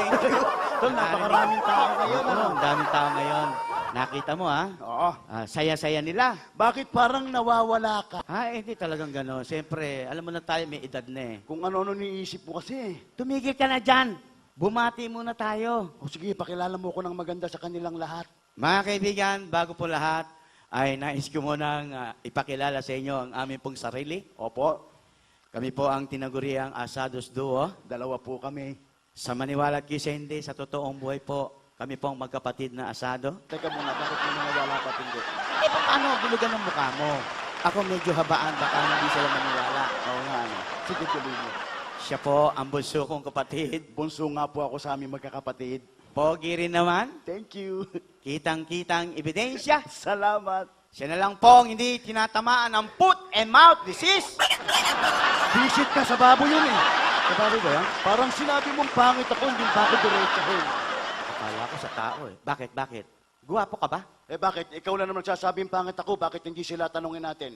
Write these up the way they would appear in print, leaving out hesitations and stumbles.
Thank you. Tol, napakaraming tao ngayon. Oo, ang daming tao ngayon. Nakita mo, ha? Oo. Saya-saya nila. Bakit parang nawawala ka? Hindi talagang gano'n. Siyempre, alam mo na tayo, may edad na eh. Kung ano-ano niisip mo kasi. Tumigil ka na dyan. Bumati muna tayo. O sige, pakilala mo ko ng maganda sa kanilang lahat. Mga kaibigan, bago po lahat, ay nais ko munang ipakilala sa inyo ang aming pong sarili. Opo, Kami po ang tinaguriang Asados Duo. dalawa po kami. Sa maniwala at sa hindi, sa totoong buhay po, kami po ang magkapatid na asado. Teka muna, bakit mo nawawala ka hindi? Paano bulugan ng mukha mo? Ako medyo habaan, baka hindi sila maniwala. Oo nga, ano. Sige, tuloy mo. Siya po ang bunso kong kapatid. Bunso nga po ako sa aming magkakapatid. Pogi rin naman. Thank you. Kitang-kitang ebidensya. Salamat. Siya na lang po ang hindi tinatamaan ng foot and mouth disease. Visit ka sa baboy yun eh. Sa baboy ba yan? Parang sinabi mong pangit ako, hindi pa ako diretsahin. Akala ko sa tao eh. Bakit? Guwapo ka ba? Eh bakit? Ikaw lang naman nagsasabing pangit ako, bakit hindi sila tanungin natin?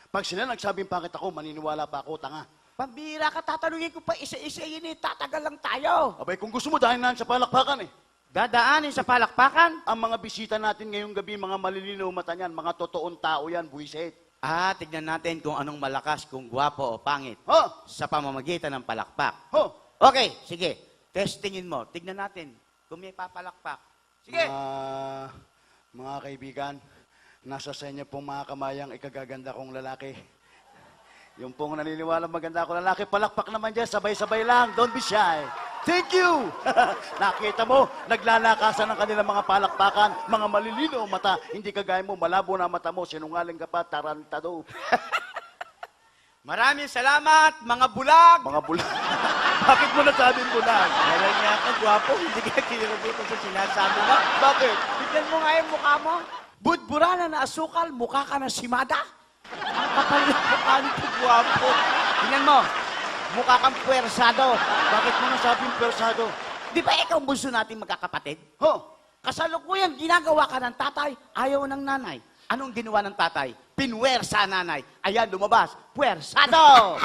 Pag sila nagsabing pangit ako, maniniwala pa ako, tanga. Pambira ka, tatanungin ko pa isa-isa yun eh. Tatagal lang tayo. Abay, kung gusto mo, dahil na sa palakpakan eh. Dadaanin sa palakpakan. Ang mga bisita natin ngayong gabi, mga malilinaw mata niyan, mga totoong tao yan, buwisit. Tignan natin kung anong malakas, kung guwapo o pangit. Ho! Sa pamamagitan ng palakpak. Ho! Okay, sige. Testingin mo. Tignan natin kung may papalakpak. Sige. Mga kaibigan, nasa sa inyo pong mga kamayang ikagaganda kong lalaki. Yung pong naniniwala maganda akong lalaki, palakpak naman dyan, sabay-sabay lang, don't be shy. Thank you! Nakita mo, naglalakasan ng kanilang mga palakpakan, mga malilino mata, hindi kagaya mo, malabo na mata mo, sinungaling ka pa, tarantado. Maraming salamat, mga bulag. Mga bulag. Bakit mo nasabing bulag? Meron niya ako, guwapo. Hindi ka kinilabuto sa sinasabi mo. Bakit? Tignan mo nga yung mukha mo. Budburana na asukal, mukha ka na simada. Ang kapal ng mukha nito, guwapo. Tignan mo, mukha kang puwersado. Bakit mo nasabing persado? Di ba ikaw ang bunso natin magkakapatid? Ho! Kasalukuyan, ginagawa ka ng tatay, ayaw ng nanay. Anong ginawa ng tatay? Pinwersa nanay. Ayan, lumabas. Puwersado!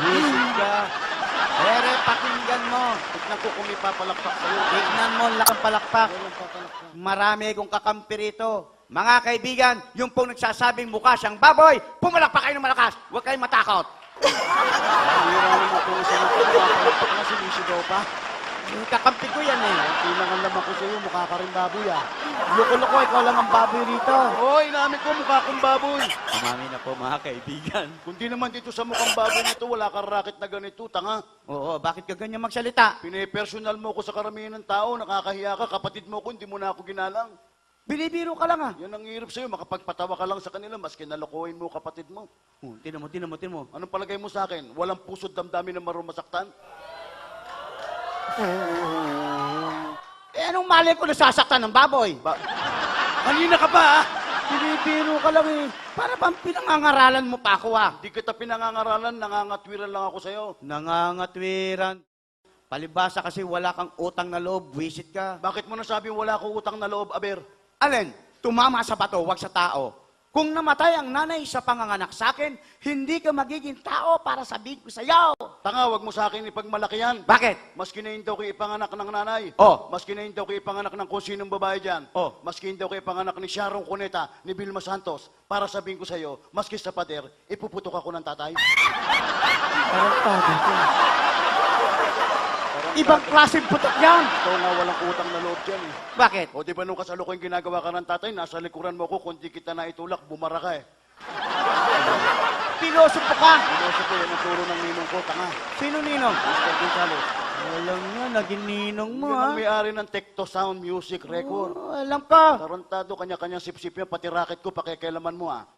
Visit ka. Pero pakinggan mo. Tignan ko kung may papalakpak sa'yo. Tignan mo ang lakang palakpak. Walang papalakpak. Marami kong kakampi rito. Mga kaibigan, yung pong nagsasabing mukha siyang baboy, pumalakpak kayo ng malakas. Huwag kayong matakot. Hira naman kung isa na papalakpak na sinisigaw pa. Yung kakampi ko yan eh. Tilang ang laman ko sa'yo, mukha ka rin baboy ah. Loko-loko, ikaw lang ang baboy rito. Hoy, namin ko mukha kong baboy. Umami na po mga kaibigan. Kundi naman dito sa mukhang baboy nito, wala kang racket na ganito, tanga. Oo, bakit ka ganyan magsalita? Pinipersonal mo ko sa karamihan ng tao, nakakahiya ka, kapatid mo ko, hindi mo na ako ginalang. Binibiro ka lang ah. Yan ang hirap sa'yo, makapagpatawa ka lang sa kanila, maski nalokohin mo kapatid mo. Tinan mo. Anong palagay mo sa akin? Walang pusod damdamin na marumasaktan? Anong mali ko nasasaktan ng baboy? Kanina ka pa ah! Binibiro ka lang eh. Para bang pinangangaralan mo pa ako ah? Di kita pinangangaralan, nangangatwiran lang ako sa'yo. Nangangatwiran. Palibasa kasi wala kang utang na loob, visit ka. Bakit mo nasabi wala akong utang na loob, Aber? Alin, tumama sa bato, wag sa tao. Kung namatay ang nanay sa panganganak sa akin, hindi ka magiging tao para sabihin ko sa'yo. Tanga, wag mo sa akin ipagmalaki yan. Bakit? Maski na hindi ako ipanganak ng nanay. Oh. Maski na hindi ako ipanganak ng kung sinong babae dyan. Oh. Maski hindi ako ipanganak ni Sharon Cuneta, ni Vilma Santos. Para sabihin ko sa'yo, maski sa pader, ipuputok ako ng tatay. Ibang klaseng putok yan. Ito nga walang utang na loob dyan eh. Bakit? O di ba nung kasalukuyan ginagawa ka ng tatay, nasa likuran mo ko, kung di kita na itulak, bumara ka eh. Pilosopo ka. Piloso ko, yan ang turo ng ninong ko, tanga. Sino ninong? Mr. Gonzales. Alam niya, naging ninong mo Yan ha. ang may-ari ng Tecto Sound Music Record. Alam ka. Tarantado, kanya-kanyang sip-sip yan, pati racket ko, pakikialaman mo ah.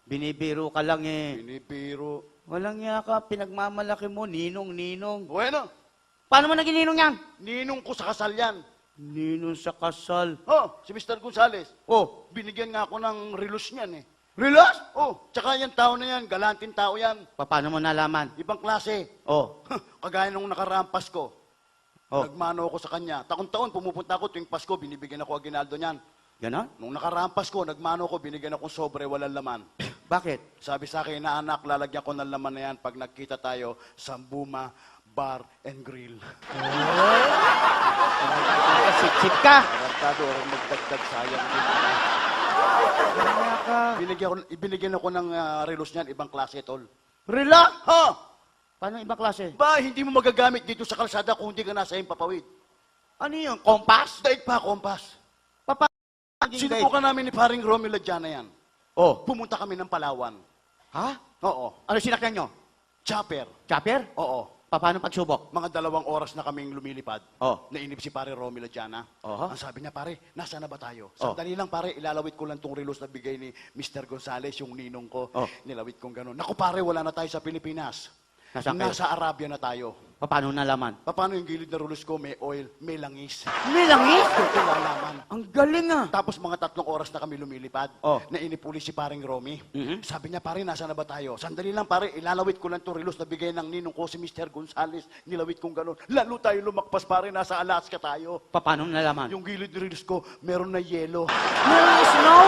Binibiro ka lang eh. Binibiro. Walang niya ka, pinagmamalaki mo, ninong. Bueno, Paano mo naging ninong yan? ninong ko sa kasal yan. Ninong sa kasal. Oh, si Mr. Gonzales. Oh, Binigyan nga ako ng relos niyan eh. relas? Oh, tsaka yung tao na yan, galanting tao yan. Paano mo nalaman? Ibang klase. Oh, Kagaya nung nakaraang Pasko. Oh. Nagmano ako sa kanya. Taon-taon pumupunta ako tuwing Pasko, binibigyan ako aginaldo niyan. ganon? Nung nakaraang Pasko, nagmano ako, binigyan akong sobre, walang laman. Bakit? Sabi sa akin na anak, lalagyan ko ng laman na yan pag nagkita tayo sa Buma bar and grill. Sip-sip ka. Tarantado, orang magdagdag sayang din. Kaya ka. Binigyan ako ng relos niyan, ibang klase, tol. Relax! Ha? Paano ibang klase? Ba, hindi mo magagamit dito sa kalsada kung hindi ka nasa himpapawid. Ano yun? Kompas? Daig pa, kompas. Papa? Sinubukan namin ni paring Romy Ladiana yan. Oh. Pumunta kami ng Palawan. Ha? Oo. Ano sinakyan nyo? Chopper. Chopper? Oo. Paano pagsubok? Mga 2 oras na kaming lumilipad. Oh. Nainip si pare Romy Ladiana. Oho. Ang sabi niya, pare, nasa na ba tayo? Oh. Sandali lang, pare, ilalawit ko lang tong relos na bigay ni Mr. Gonzales, yung ninong ko. Oh. Nilawit kong gano'n. Naku, pare, wala na tayo sa Pilipinas. Nasaan kayo? Nasa Arabia na tayo. Paano nalaman? Paano yung gilid na relos ko? May oil, may langis. May langis? Ito lalaman. Ang galing ah. Tapos mga 3 oras na kami lumilipad. Oh. Nainip uli si paring Romy. Mhm. Sabi niya, pare, nasa na ba tayo? Sandali lang, pare, ilalawit ko lang itong relos na bigay ng ninong ko si Mr. Gonzales. Nilawit kong gano'n. Lalo tayo lumakpas, pare, nasa Alaska tayo. Paano nalaman? Yung gilid ng relos ko, meron na yelo. May snow!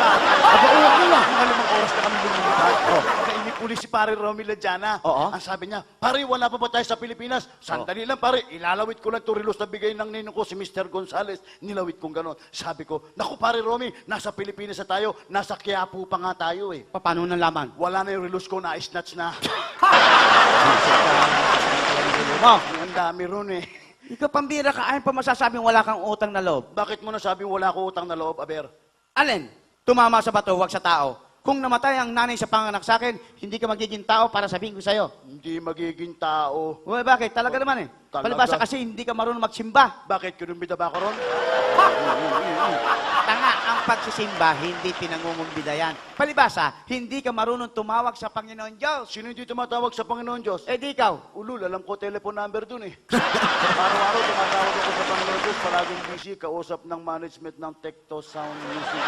Mga 5 oras na kami lumilipad. Nainip uli si pare Romy Ladiana. Oo. Ang sabi niya, pare, wala pa ba tayo sa Pilipinas? Sandali lang, pare, ilalawit ko lang itong relos na bigay ng ninong ko si Mr. Gonzales. Nilawit kong gano'n. Sabi ko, naku, pare Romy, nasa Pilipinas na tayo. Nasa Quiapo pa nga tayo eh. Paano nalaman? Wala na yung relos ko, na-snatch na. Mo, Ang dami ron eh. ikaw pambira ka, ayun pa masasabing wala kang utang na loob. Bakit mo nasabi wala ko utang na loob, Aber? Alin? Tumama sa bato, wag sa tao. Kung namatay ang nanay sa panganak sa akin, hindi ka magiging tao para sabihin ko sa'yo. Hindi magiging tao. Uy, bakit? Talaga naman eh. Talaga. Palibasa kasi hindi ka marunong magsimba. Bakit? Kinumbida ba ako ron? Tanga, ang pagsisimba, hindi pinangungumbida yan. Palibasa, hindi ka marunong tumawag sa Panginoon Diyos. Sino hindi tumatawag sa Panginoon Diyos? Eh di ikaw. Ulul, alam ko telephone number dun eh. Araw-araw tumatawag ako sa Panginoon Diyos, palaging busy, kausap ng management ng Tecto Sound Music.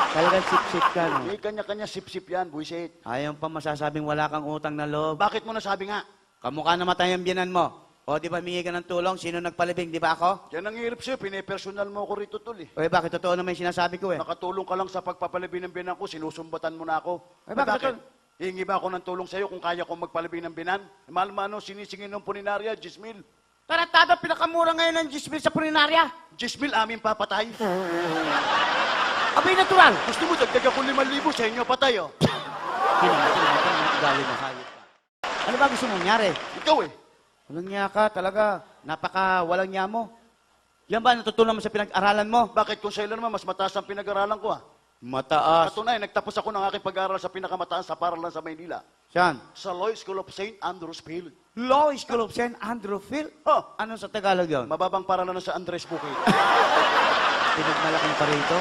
Talagang sip-sip ka, no? May kanya-kanya sip-sip yan, buisit. Ayaw pa masasabing wala kang utang na loob. Bakit mo nasabi nga? Kamukha namatay ang biyanan mo. O, di ba mingi ka ng tulong? Sino nagpalibing? Di ba ako? Yan ang hirap sa'yo, pinepersonal mo ko rito tol eh. Uy, bakit? Totoo naman yung sinasabi ko eh. Nakatulong ka lang sa pagpapalabi ng binan ko, sinusumbatan mo na ako. Ay, bakit? Hihingi ba ako ng tulong sa'yo kung kaya kong magpalabi ng binan? Mahal-mano, sinisingin ng puninarya, 10,000. Taratado, pinakamura ngayon ng 10,000 sa pulinarya. 10,000 amin papatay. Abay, natural. Gusto mo, dagdag ako 5,000 sa inyo, patay oh. Ugali na hayop ka. Ano ba gusto mong nangyari? Ikaw eh. Walang niya ka, talaga. Napaka walang niya mo. Yan ba natutunan mo sa pinag-aralan mo? Bakit kung sa'yo naman, mas mataas ang pinag-aralan ko ah? Mataas. Katunayan, nagtapos ako ng aking pag-aaral sa pinakamataas sa paralan sa Maynila. Saan? Sa Law School of St. Andrews Field. Law School of St. Andrew Field? Oh, Ano sa Tagalog yun? mababang paralan na sa Andres Bukid. Pinagmalaki pa rito.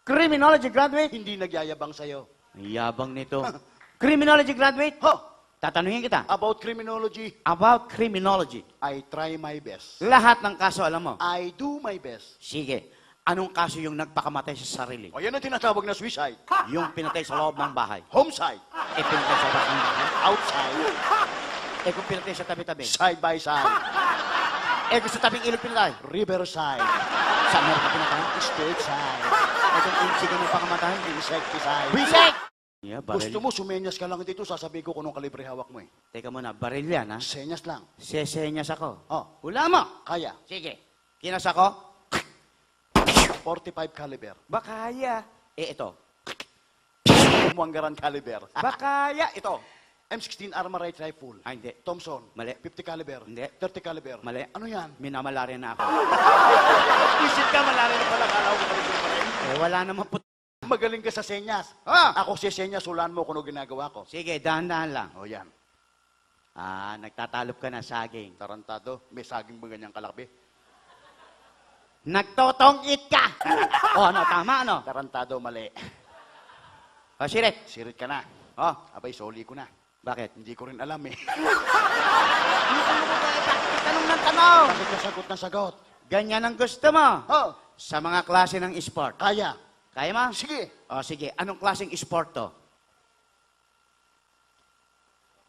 Criminology graduate? Hindi nagyayabang sa'yo. Ang yabang nito. Criminology graduate? Ho! Tatanungin kita. About criminology, About criminology. I try my best. Lahat ng kaso alam mo. I do my best. Sige. Anong kaso yung nagpakamatay sa sarili? O yan ang tinatawag na suicide. Yung pinatay sa loob ng bahay. Homicide. Eh, pinatay sa bahay ng bahay. Outside. Eh, kung pinatay sa tabi-tabi. Side by side. Eh, kung sa tabing ilog pinatay. Riverside. Saan meron ka pinatay? Straight side. Eh, kung insige mo pakamatay. Insecticide. Bisek! Yeah, baril. Gusto mo, sumenyas ka lang dito, sasabihin ko kung anong kalibre hawak mo eh. Teka muna, baril yan, ha? Senyas lang. Sesenyas ako. Oh, Hula mo! kaya. Sige. Kinas ako? 45 caliber. Bakaya. Eh, ito. Muanggaran caliber. Bakaya. Ito. M16 Armorite Rifle. Ah, hindi. Thompson. Mali. 50 caliber. Hindi. 30 caliber. Mali. Ano yan? Minamalarya na ako. Isip ka, malalim na pala. Kala ko caliber pa rin. Eh, wala namang Magaling ka sa senyas. Ah! Ako si senyas, hulaan mo kung ano ginagawa ko. Sige, dahan-dahan lang. O yan. Ah, nagtatalop ka na saging. Tarantado. May saging ba ganyang kalaki? Nagtotong-it ka! O, ano, tama, ano? Tarantado, mali. O, sirit. Sirit ka na. O, Abay, soli ko na. bakit? Hindi ko rin alam eh. Tanong ng tanong! Bakit ka sagot na sagot? Ganyan ang gusto mo. Oh, Sa mga klase ng sport. kaya. Kaya mo? Sige. O, sige. Anong klaseng sport to?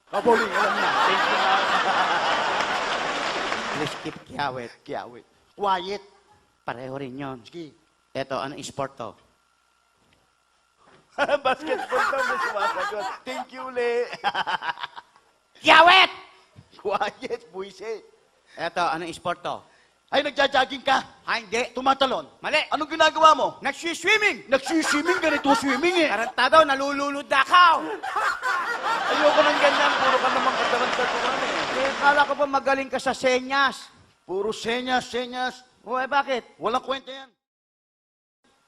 Kaboling, alam na. Thank you na. Please keep kiyawit. Kiyawit. Quiet. Pareho rin yun. Sige. Eto, anong sport to? Basketball daw may sumasagot. Thank you, Le. Yawet! Quiet, buwisit. Eto, anong sport to? Ay, nagja-jogging ka. Hindi. Tumatalon. Mali. Anong ginagawa mo? Nagsiswimming! Nagsiswimming, ganito swimming eh. Tarantado, nalulunod na ako! Ayoko ng ganyan, puro ka naman katarantatuan eh. Eh, kala ko pa magaling ka sa senyas. Puro senyas, senyas. O, eh, bakit? Walang kwenta yan.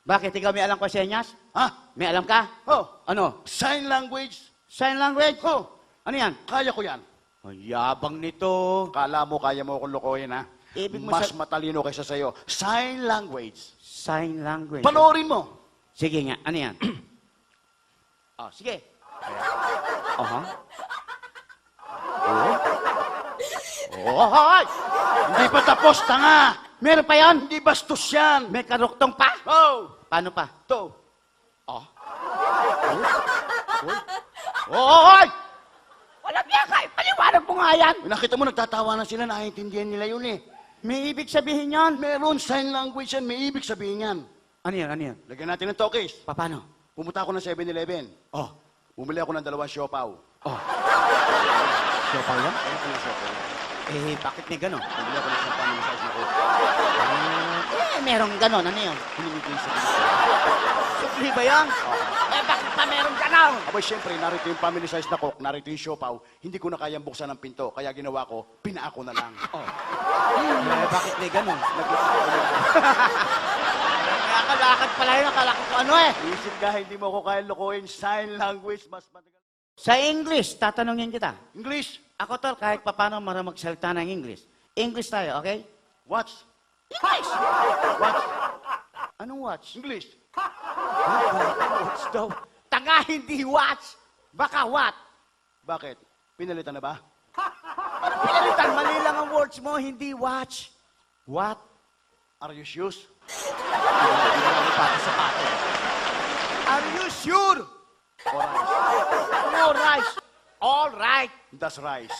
Bakit? Ikaw may alam ka senyas? Ha? May alam ka? Oh, Ano? sign language. Sign language? Oh, Ano yan? kaya ko yan. Ang yabang nito. Kala mo, kaya mo akong lokohin ha? Ibig mo Mas sa- matalino kaysa sa'yo. Sign language. Sign language. Panoorin mo. Sige nga, ano yan? Oh, sige. Aha. Oh, hoy! Hindi pa tapos, tanga. Meron pa yan? Hindi bastos yan. May karuktong pa? Oh, Paano pa? to. Oh. Hoy! Walang yan ka! Paliwanag mo nga yan! Nakita mo, nagtatawanan sila, naiintindihan nila yun eh. May ibig sabihin yan. Meron sign language yan, may ibig sabihin yan. Ano yan? Ano yan? Lagyan natin ng tokis. Paano? Pumunta ako ng 7-Eleven. Oh. Bumili ako ng 2 siopaw. Oh. Siopaw yan? Ano ko ng siopaw? Eh, bakit may gano'n? Bumili ako ng isang family size na coke. Eh, merong gano'n. Ano yun? Hiningi ko yung sa Supli ba yan? Eh, bakit pa merong gano'n? Abay, syempre, narito yung family size na coke, narito yung siopaw. Hindi ko na kayang buksan ng pinto, kaya ginawa ko, pinaako na lang. Oh. Eh, bakit may gano'n? Nakakalakad pala yun. Akala ko kung ano eh. Isip ka, hindi mo ako kaya lokohin. Sign language, mas matagal. Sa English, tatanungin kita. English, Ako tol, kahit papano marang magsalita ng English. English tayo, okay? watch. English! Watch. Anong watch? English. Watch daw. Tanga, hindi watch. Baka what? Bakit? Pinalitan na ba? Parang pinalitan, mali lang ang words mo, hindi watch. What? Are you shoes? Are you sure? Or No rice. All right. that's rice.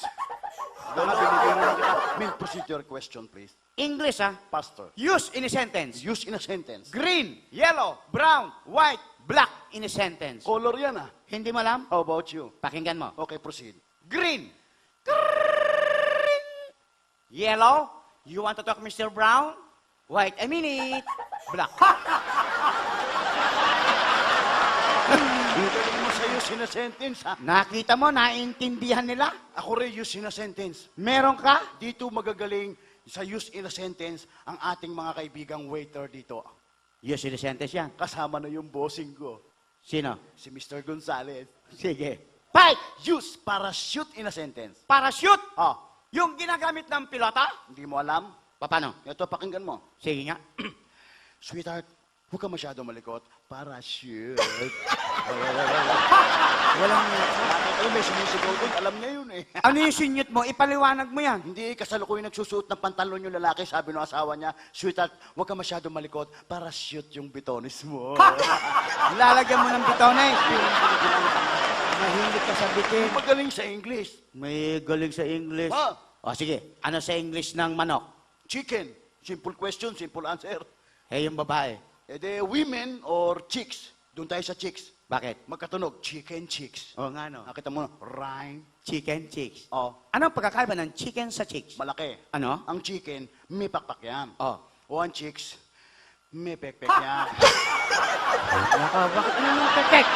Doon na binibiro lang kita. May procedure question, please. English, ah. Pastor. Use in a sentence. Use in a sentence. Green, yellow, brown, white, black in a sentence. Color yan ah. Hindi mo alam? How about you? Pakinggan mo. Okay, proceed. Green. Green. Yellow. You want to talk, Mr. Brown? White, a minute. Black. Ang galing mo sa use in a sentence ha. Nakita mo, naiintindihan nila? Ako rin use in a sentence. Meron ka? Dito magagaling sa use in a sentence ang ating mga kaibigang waiter dito. Use in a sentence yan. Kasama na yung bossing ko, Sino? si Mr. Gonzales. Sige. Fight! Use para shoot in a sentence. Parachute! Ah, Yung ginagamit ng pilota? hindi mo alam? Paano? Ito, pakinggan mo. Sige nga. Sweetheart, huwag ka masyado malikot. Para shoot. Walang Bakit ay may sumisigaw doon? Alam niya yun eh. Ano yung sinyot mo? Ipaliwanag mo yan. Hindi, kasalukuyan nagsusuot ng pantalon yung lalaki. Sabi ng asawa niya, Sweetheart, huwag ka masyado malikot. Para shoot yung bitonis mo. Lalagyan mo ng bitones. Mahilig ka sa bitin. Magaling sa English. May galing sa English. Ah. O sige, ano sa English ng manok? Chicken. Simple question, simple answer. Eh, yung babae. E de, women or chicks. Doon tayo sa chicks. Bakit? Magkatunog, chicken chicks. O nga no. Nakita mo, rhyme. Chicken chicks. Oh, Anong pagkakaiba ng chicken sa chicks? malaki. Ano? Ang chicken, may pakpak yan. Oh. O ang chicks, may pekpek yan. Naka, bakit ano yung pekpek?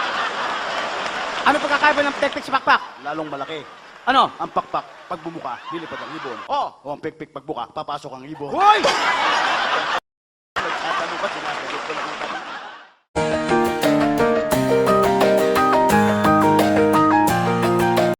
Ano pagkakaiba ng pekpek sa pakpak? Lalong malaki. Ano? Ang pakpak, pag bumuka, lilipad ang ibon. Oh. O ang pekpek, pag buka, papasok ang ibon. Hoy!